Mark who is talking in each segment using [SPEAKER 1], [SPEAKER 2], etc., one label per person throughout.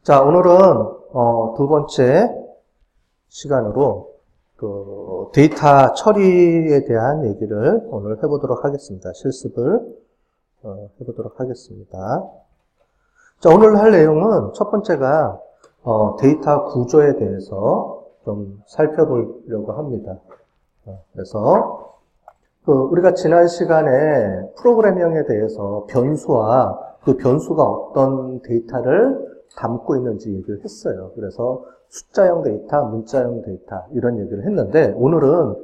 [SPEAKER 1] 자, 오늘은 두 번째 시간으로 데이터 처리에 대한 얘기를 오늘 해보도록 하겠습니다. 실습을 해보도록 하겠습니다. 자, 오늘 할 내용은 첫 번째가 데이터 구조에 대해서 좀 살펴보려고 합니다. 그래서 우리가 지난 시간에 프로그래밍에 대해서 변수와 그 변수가 어떤 데이터를 담고 있는지 얘기를 했어요. 그래서 숫자형 데이터, 문자형 데이터 이런 얘기를 했는데 오늘은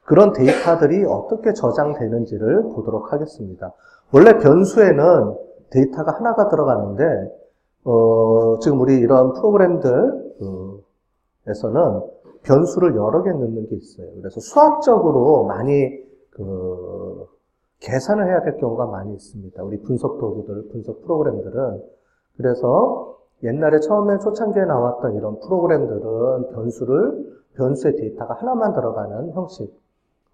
[SPEAKER 1] 그런 데이터들이 어떻게 저장되는지를 보도록 하겠습니다. 원래 변수에는 데이터가 하나가 들어가는데 지금 우리 이런 프로그램들에서는 변수를 여러 개 넣는 게 있어요. 그래서 수학적으로 많이 계산을 해야 될 경우가 많이 있습니다. 우리 분석 도구들, 분석 프로그램들은. 그래서 옛날에 처음에 초창기에 나왔던 이런 프로그램들은 변수의 데이터가 하나만 들어가는 형식,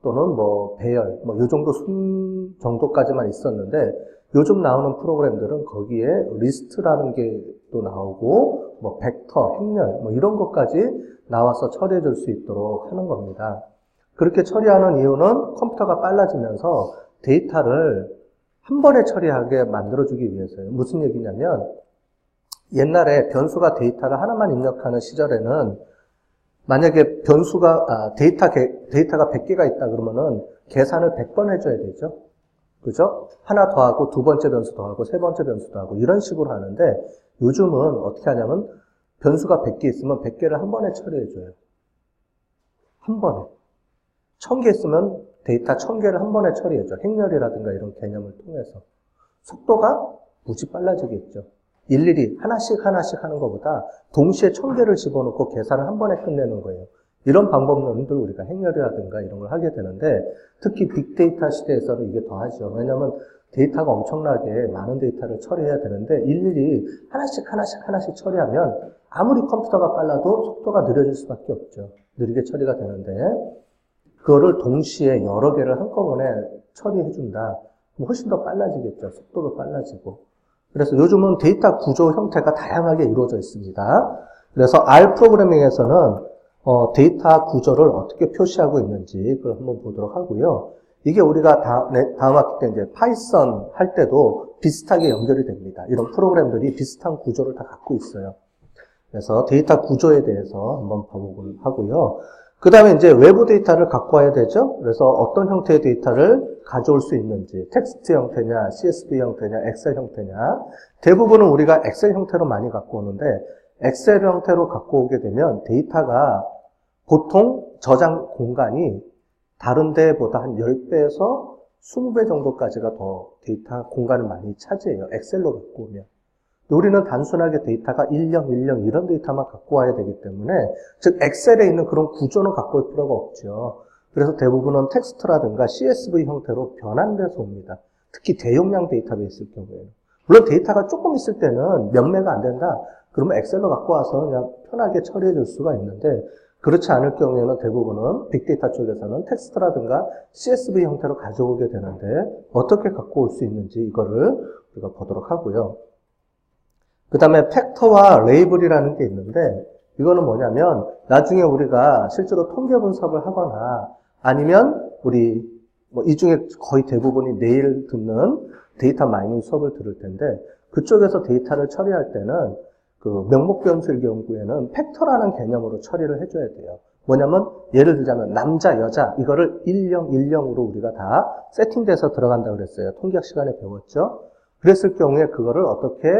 [SPEAKER 1] 또는 배열, 요 정도 순 정도까지만 있었는데, 요즘 나오는 프로그램들은 거기에 리스트라는 게 또 나오고, 벡터, 행렬, 이런 것까지 나와서 처리해 줄 수 있도록 하는 겁니다. 그렇게 처리하는 이유는 컴퓨터가 빨라지면서 데이터를 한 번에 처리하게 만들어주기 위해서예요. 무슨 얘기냐면, 옛날에 변수가 데이터를 하나만 입력하는 시절에는 만약에 데이터가 100개가 있다 그러면은 계산을 100번 해줘야 되죠. 그죠? 하나 더 하고 두 번째 변수 더 하고 세 번째 변수 더 하고 이런 식으로 하는데 요즘은 어떻게 하냐면 변수가 100개 있으면 100개를 한 번에 처리해줘요. 한 번에. 1000개 있으면 데이터 1000개를 한 번에 처리해줘. 행렬이라든가 이런 개념을 통해서. 속도가 무지 빨라지겠죠. 일일이 하나씩 하는 것보다 동시에 1000개를 집어넣고 계산을 한 번에 끝내는 거예요. 이런 방법론들 우리가 행렬이라든가 이런 걸 하게 되는데 특히 빅데이터 시대에서는 이게 더하죠. 왜냐하면 데이터가 엄청나게 많은 데이터를 처리해야 되는데 일일이 하나씩 처리하면 아무리 컴퓨터가 빨라도 속도가 느려질 수밖에 없죠. 느리게 처리가 되는데 그거를 동시에 여러 개를 한꺼번에 처리해준다. 그럼 훨씬 더 빨라지겠죠. 속도도 빨라지고. 그래서 요즘은 데이터 구조 형태가 다양하게 이루어져 있습니다. 그래서 R 프로그래밍에서는 데이터 구조를 어떻게 표시하고 있는지 그걸 한번 보도록 하고요. 이게 우리가 다음 학기 때 이제 파이썬 할 때도 비슷하게 연결이 됩니다. 이런 프로그램들이 비슷한 구조를 다 갖고 있어요. 그래서 데이터 구조에 대해서 한번 봐보고 하고요. 그 다음에 이제 외부 데이터를 갖고 와야 되죠. 그래서 어떤 형태의 데이터를 가져올 수 있는지, 텍스트 형태냐, CSV 형태냐, 엑셀 형태냐. 대부분은 우리가 엑셀 형태로 많이 갖고 오는데, 엑셀 형태로 갖고 오게 되면 데이터가 보통 저장 공간이 다른 데보다 한 10배에서 20배 정도까지가 더 데이터 공간을 많이 차지해요. 엑셀로 갖고 오면. 우리는 단순하게 데이터가 1010 이런 데이터만 갖고 와야 되기 때문에 즉 엑셀에 있는 그런 구조는 갖고 올 필요가 없죠. 그래서 대부분은 텍스트라든가 CSV 형태로 변환돼서 옵니다. 특히 대용량 데이터베이스일 경우에는. 물론 데이터가 조금 있을 때는 몇 메가 안 된다. 그러면 엑셀로 갖고 와서 그냥 편하게 처리해 줄 수가 있는데 그렇지 않을 경우에는 대부분은 빅데이터 쪽에서는 텍스트라든가 CSV 형태로 가져오게 되는데 어떻게 갖고 올 수 있는지 이거를 우리가 보도록 하고요. 그 다음에 팩터와 레이블이라는 게 있는데 이거는 뭐냐면 나중에 우리가 실제로 통계 분석을 하거나 아니면 우리 이 중에 거의 대부분이 내일 듣는 데이터 마이닝 수업을 들을 텐데 그쪽에서 데이터를 처리할 때는 그 명목 변수일 경우에는 팩터라는 개념으로 처리를 해줘야 돼요. 뭐냐면 예를 들자면 남자, 여자 이거를 1010으로 우리가 다 세팅돼서 들어간다고 그랬어요. 통계학 시간에 배웠죠. 그랬을 경우에 그거를 어떻게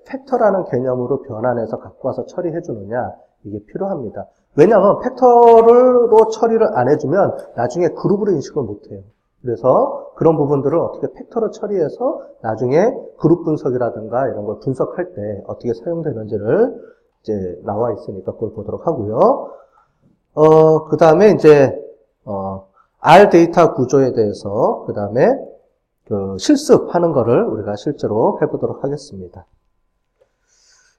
[SPEAKER 1] 팩터라는 개념으로 변환해서 갖고 와서 처리해 주느냐 이게 필요합니다. 왜냐하면 팩터로 처리를 안 해주면 나중에 그룹으로 인식을 못해요. 그래서 그런 부분들을 어떻게 팩터로 처리해서 나중에 그룹 분석이라든가 이런 걸 분석할 때 어떻게 사용되는지를 이제 나와 있으니까 그걸 보도록 하고요. 그 다음에 이제 R 데이터 구조에 대해서 그 다음에 실습하는 거를 우리가 실제로 해보도록 하겠습니다.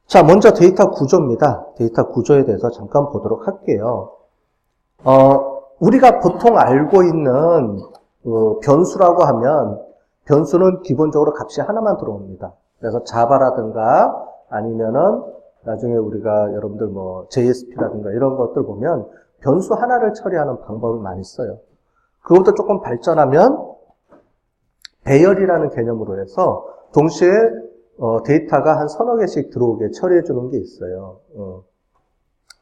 [SPEAKER 1] 자, 먼저 데이터 구조입니다. 데이터 구조에 대해서 잠깐 보도록 할게요. 우리가 보통 알고 있는 변수라고 하면 변수는 기본적으로 값이 하나만 들어옵니다. 그래서 자바라든가 아니면은 나중에 우리가 여러분들 뭐 JSP라든가 이런 것들 보면 변수 하나를 처리하는 방법을 많이 써요. 그것도 조금 발전하면 배열이라는 개념으로 해서 동시에 데이터가 한 서너 개씩 들어오게 처리해 주는 게 있어요.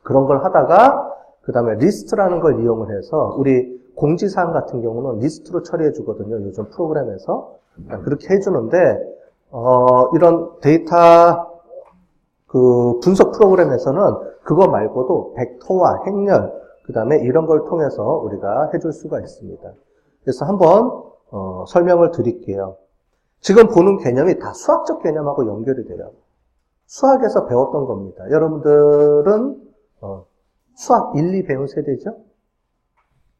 [SPEAKER 1] 그런 걸 하다가 그 다음에 리스트라는 걸 이용을 해서 우리 공지사항 같은 경우는 리스트로 처리해 주거든요. 요즘 프로그램에서. 그렇게 해주는데 이런 데이터 그 분석 프로그램에서는 그거 말고도 벡터와 행렬 그 다음에 이런 걸 통해서 우리가 해줄 수가 있습니다. 그래서 한번 설명을 드릴게요. 지금 보는 개념이 다 수학적 개념하고 연결이 돼요. 수학에서 배웠던 겁니다. 여러분들은 수학 1, 2 배운 세대죠?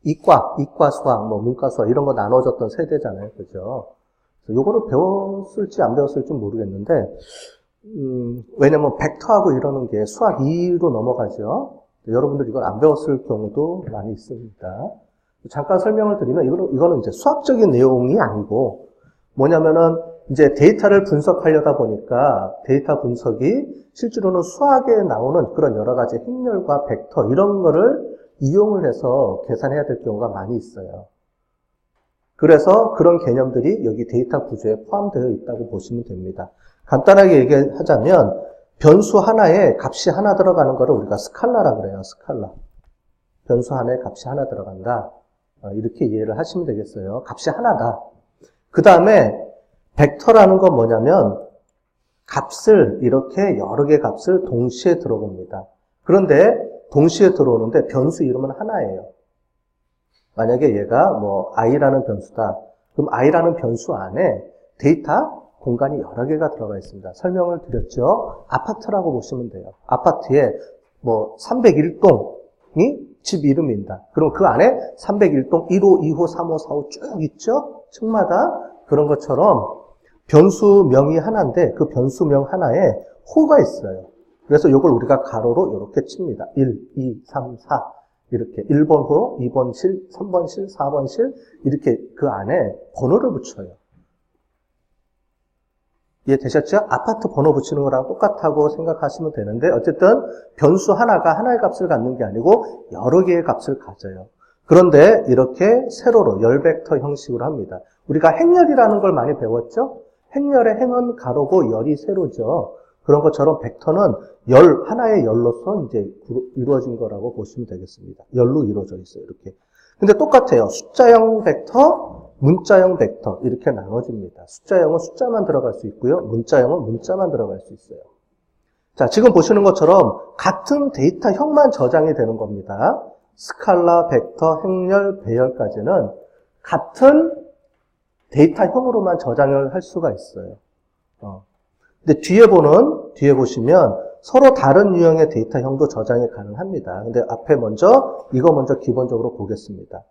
[SPEAKER 1] 이과 수학, 뭐 문과 수학 이런 거 나눠졌던 세대잖아요. 그죠? 요거를 배웠을지 안 배웠을지 모르겠는데 왜냐면 벡터하고 이러는 게 수학 2로 넘어가죠. 여러분들 이걸 안 배웠을 경우도 많이 있습니다. 잠깐 설명을 드리면 이거는 이제 수학적인 내용이 아니고 뭐냐면은 이제 데이터를 분석하려다 보니까 데이터 분석이 실제로는 수학에 나오는 그런 여러 가지 행렬과 벡터 이런 거를 이용을 해서 계산해야 될 경우가 많이 있어요. 그래서 그런 개념들이 여기 데이터 구조에 포함되어 있다고 보시면 됩니다. 간단하게 얘기하자면 변수 하나에 값이 하나 들어가는 거를 우리가 스칼라라 그래요. 스칼라. 변수 하나에 값이 하나 들어간다. 이렇게 이해를 하시면 되겠어요. 값이 하나다. 그 다음에 벡터라는 건 뭐냐면 값을 이렇게 여러 개 값을 동시에 들어봅니다. 그런데 동시에 들어오는데 변수 이름은 하나예요. 만약에 얘가 뭐 i라는 변수다. 그럼 i라는 변수 안에 데이터 공간이 여러 개가 들어가 있습니다. 설명을 드렸죠. 아파트라고 보시면 돼요. 아파트에 뭐 301동이 집 이름입니다. 그럼 그 안에 301동 1호, 2호, 3호, 4호 쭉 있죠? 층마다 그런 것처럼 변수명이 하나인데 그 변수명 하나에 호가 있어요. 그래서 이걸 우리가 가로로 이렇게 칩니다. 1, 2, 3, 4 이렇게 1번 호, 2번 실, 3번 실, 4번 실 이렇게 그 안에 번호를 붙여요. 이해되셨죠? 아파트 번호 붙이는 거랑 똑같다고 생각하시면 되는데 어쨌든 변수 하나가 하나의 값을 갖는 게 아니고 여러 개의 값을 가져요. 그런데 이렇게 세로로 열벡터 형식으로 합니다. 우리가 행렬이라는 걸 많이 배웠죠? 행렬의 행은 가로고 열이 세로죠. 그런 것처럼 벡터는 하나의 열로서 이제 이루어진 거라고 보시면 되겠습니다. 열로 이루어져 있어요. 이렇게. 근데 똑같아요. 숫자형 벡터, 문자형 벡터 이렇게 나눠집니다. 숫자형은 숫자만 들어갈 수 있고요. 문자형은 문자만 들어갈 수 있어요. 자, 지금 보시는 것처럼 같은 데이터형만 저장이 되는 겁니다. 스칼라, 벡터, 행렬, 배열까지는 같은 데이터형으로만 저장을 할 수가 있어요. 근데 뒤에 보시면 서로 다른 유형의 데이터형도 저장이 가능합니다. 근데 앞에 이거 먼저 기본적으로 보겠습니다.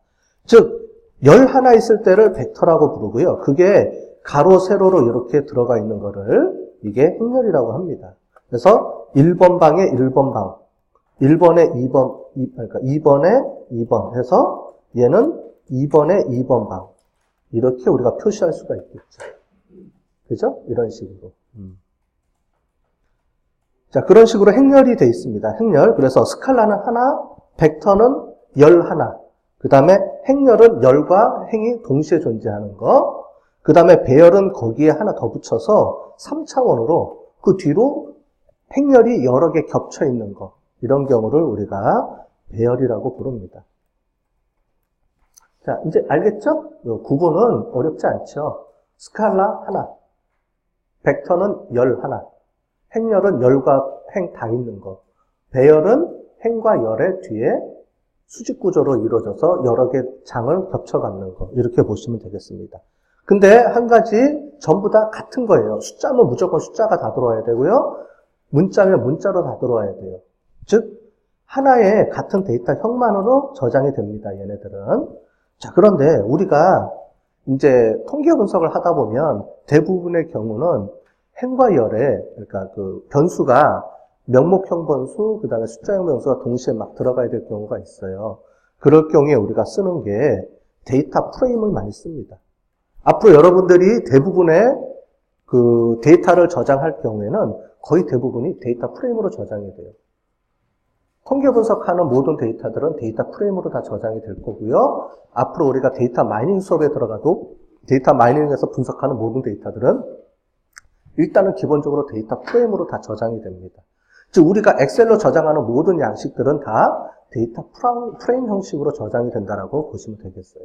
[SPEAKER 1] 즉, 열 하나 있을 때를 벡터라고 부르고요. 그게 가로, 세로로 이렇게 들어가 있는 거를 이게 행렬이라고 합니다. 그래서 1번 방에 1번 방, 1번에 2번, 그러니까 2번에 2번 해서 얘는 2번에 2번 방. 이렇게 우리가 표시할 수가 있겠죠. 그죠? 이런 식으로. 자, 그런 식으로 행렬이 되어 있습니다. 행렬. 그래서 스칼라는 하나, 벡터는 열 하나. 그 다음에 행렬은 열과 행이 동시에 존재하는 거. 그 다음에 배열은 거기에 하나 더 붙여서 3차원으로 그 뒤로 행렬이 여러 개 겹쳐 있는 거. 이런 경우를 우리가 배열이라고 부릅니다. 자, 이제 알겠죠? 구분은 어렵지 않죠? 스칼라 하나, 벡터는 열 하나, 행렬은 열과 행 다 있는 거, 배열은 행과 열의 뒤에 수직 구조로 이루어져서 여러 개 장을 겹쳐 갖는 거, 이렇게 보시면 되겠습니다. 근데 한 가지 전부 다 같은 거예요. 숫자면 무조건 숫자가 다 들어와야 되고요. 문자면 문자로 다 들어와야 돼요. 즉 하나의 같은 데이터형만으로 저장이 됩니다. 얘네들은. 자, 그런데 우리가 이제 통계 분석을 하다 보면 대부분의 경우는 행과 열에, 그러니까 그 변수가 명목형 변수, 그 다음에 숫자형 변수가 동시에 막 들어가야 될 경우가 있어요. 그럴 경우에 우리가 쓰는 게 데이터 프레임을 많이 씁니다. 앞으로 여러분들이 대부분의 그 데이터를 저장할 경우에는 거의 대부분이 데이터 프레임으로 저장이 돼요. 통계 분석하는 모든 데이터들은 데이터 프레임으로 다 저장이 될 거고요. 앞으로 우리가 데이터 마이닝 수업에 들어가도 데이터 마이닝에서 분석하는 모든 데이터들은 일단은 기본적으로 데이터 프레임으로 다 저장이 됩니다. 즉 우리가 엑셀로 저장하는 모든 양식들은 다 데이터 프레임 형식으로 저장이 된다라고 보시면 되겠어요.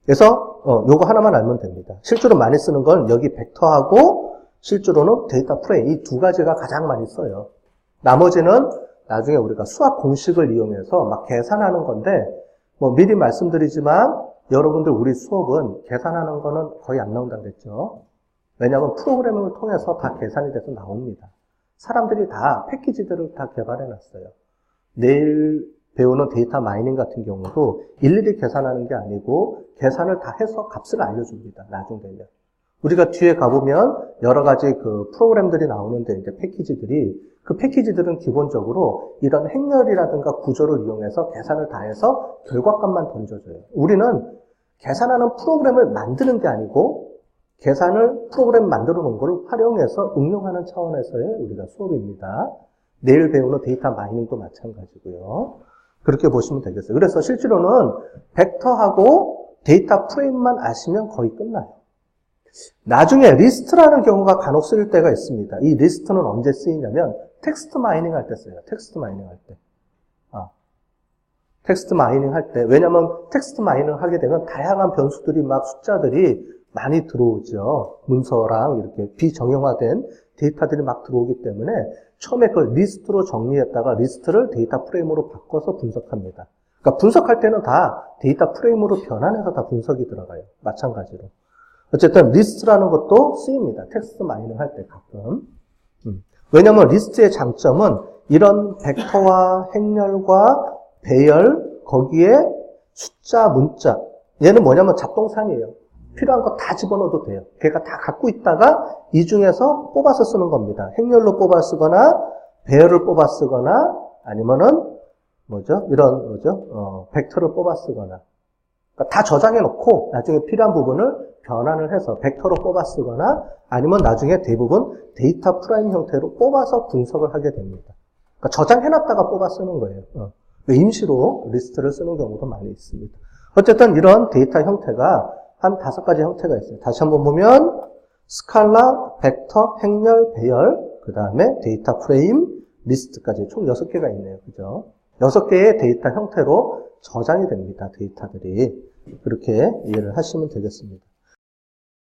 [SPEAKER 1] 그래서 요거 하나만 알면 됩니다. 실제로 많이 쓰는 건 여기 벡터하고 실제로는 데이터 프레임 이 두 가지가 가장 많이 써요. 나머지는 나중에 우리가 수학 공식을 이용해서 막 계산하는 건데 뭐 미리 말씀드리지만 여러분들 우리 수업은 계산하는 거는 거의 안 나온다고 그랬죠. 왜냐하면 프로그래밍을 통해서 다 계산이 돼서 나옵니다. 사람들이 다 패키지들을 다 개발해놨어요. 내일 배우는 데이터 마이닝 같은 경우도 일일이 계산하는 게 아니고 계산을 다 해서 값을 알려줍니다. 나중 되면. 우리가 뒤에 가보면 여러 가지 그 프로그램들이 나오는데 이제 패키지들이 그 패키지들은 기본적으로 이런 행렬이라든가 구조를 이용해서 계산을 다 해서 결과값만 던져줘요. 우리는 계산하는 프로그램을 만드는 게 아니고 계산을 프로그램 만들어 놓은 걸 활용해서 응용하는 차원에서의 우리가 수업입니다. 내일 배우는 데이터 마이닝도 마찬가지고요. 그렇게 보시면 되겠어요. 그래서 실제로는 벡터하고 데이터 프레임만 아시면 거의 끝나요. 나중에 리스트라는 경우가 간혹 쓰일 때가 있습니다. 이 리스트는 언제 쓰이냐면 텍스트 마이닝 할 때 써요. 텍스트 마이닝 할 때. 텍스트 마이닝 할 때. 왜냐면 텍스트 마이닝을 하게 되면 다양한 변수들이 막 숫자들이 많이 들어오죠. 문서랑 이렇게 비정형화된 데이터들이 막 들어오기 때문에 처음에 그걸 리스트로 정리했다가 리스트를 데이터 프레임으로 바꿔서 분석합니다. 그러니까 분석할 때는 다 데이터 프레임으로 변환해서 다 분석이 들어가요. 마찬가지로. 어쨌든 리스트라는 것도 쓰입니다. 텍스트 마이닝 할 때 가끔. 왜냐하면 리스트의 장점은 이런 벡터와 행렬과 배열, 거기에 숫자, 문자. 얘는 뭐냐면 잡동사니에요. 필요한 거 다 집어넣어도 돼요. 걔가 다 갖고 있다가 이 중에서 뽑아서 쓰는 겁니다. 행렬로 뽑아 쓰거나 배열을 뽑아 쓰거나 아니면은 벡터를 뽑아 쓰거나. 그러니까 다 저장해 놓고 나중에 필요한 부분을 변환을 해서 벡터로 뽑아 쓰거나 아니면 나중에 대부분 데이터 프레임 형태로 뽑아서 분석을 하게 됩니다. 그러니까 저장해 놨다가 뽑아 쓰는 거예요. 임시로 리스트를 쓰는 경우도 많이 있습니다. 어쨌든 이런 데이터 형태가 한 5가지 형태가 있어요. 다시 한번 보면 스칼라, 벡터, 행렬, 배열, 그 다음에 데이터 프레임, 리스트까지 총 6개가 있네요. 그죠? 6개의 데이터 형태로 저장이 됩니다. 데이터들이. 그렇게 이해를 하시면 되겠습니다.